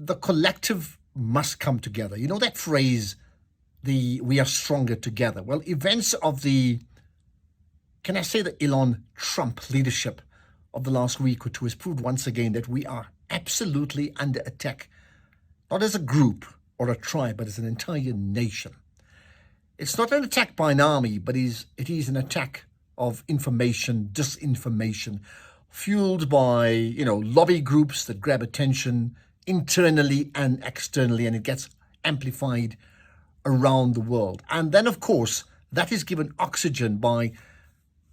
the collective must come together. You know that phrase, we are stronger together. Well, events of can I say the Elon Trump leadership of the last week or two has proved once again that we are absolutely under attack, not as a group or a tribe, but as an entire nation. It's not an attack by an army, but it is an attack of information, disinformation, fueled by, lobby groups that grab attention internally and externally, and it gets amplified around the world. And then, of course, that is given oxygen by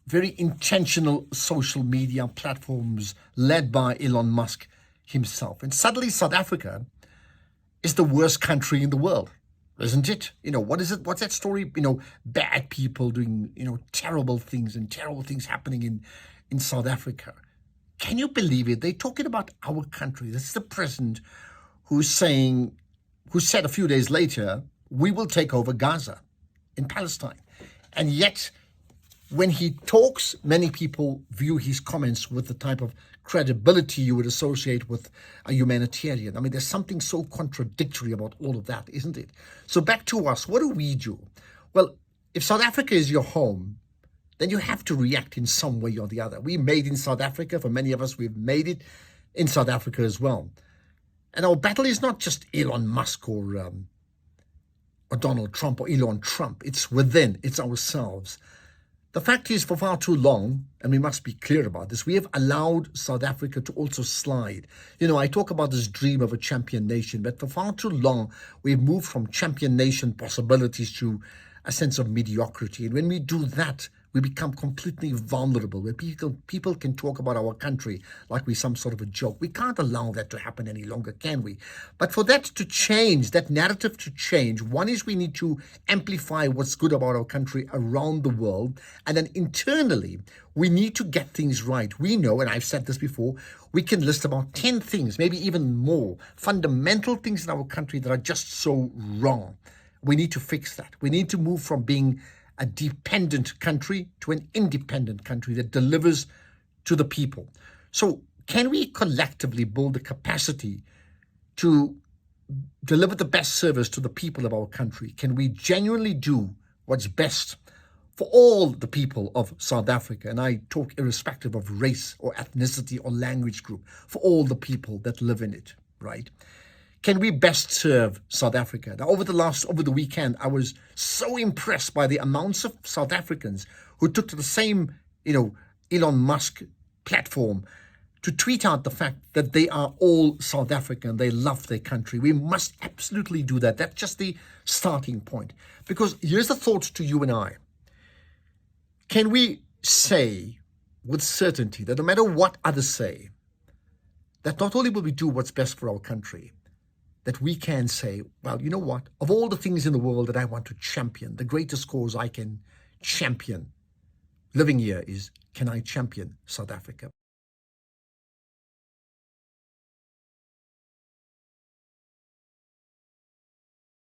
very intentional social media platforms led by Elon Musk himself. And suddenly South Africa is the worst country in the world, isn't it? What is it? What's that story? Bad people doing, terrible things and terrible things happening in South Africa. Can you believe it? They're talking about our country. This is the president who said a few days later, we will take over Gaza in Palestine. And yet, when he talks, many people view his comments with the type of credibility you would associate with a humanitarian. I mean, there's something so contradictory about all of that, isn't it? So back to us, what do we do? Well, if South Africa is your home, then you have to react in some way or the other. We made in South Africa. For many of us, we've made it in South Africa as well. And our battle is not just Elon Musk or Donald Trump or Elon Trump. It's within, it's ourselves. The fact is, for far too long, and we must be clear about this, we have allowed South Africa to also slide. I talk about this dream of a champion nation, but for far too long, we've moved from champion nation possibilities to a sense of mediocrity. And when we do that, we become completely vulnerable, where people can talk about our country like we're some sort of a joke. We can't allow that to happen any longer, can we? But for that to change, that narrative to change, one is we need to amplify what's good about our country around the world. And then internally, we need to get things right. We know, and I've said this before, we can list about 10 things, maybe even more, fundamental things in our country that are just so wrong. We need to fix that. We need to move from being a dependent country to an independent country that delivers to the people. So can we collectively build the capacity to deliver the best service to the people of our country? Can we genuinely do what's best for all the people of South Africa? And I talk irrespective of race or ethnicity or language group, for all the people that live in it, right? Can we best serve South Africa? Now, over the weekend, I was so impressed by the amounts of South Africans who took to the same, Elon Musk platform to tweet out the fact that they are all South African. They love their country. We must absolutely do that. That's just the starting point. Because here's the thought to you and I. Can we say with certainty that no matter what others say, that not only will we do what's best for our country, that we can say, well, you know what? Of all the things in the world that I want to champion, the greatest cause I can champion living here is, can I champion South Africa?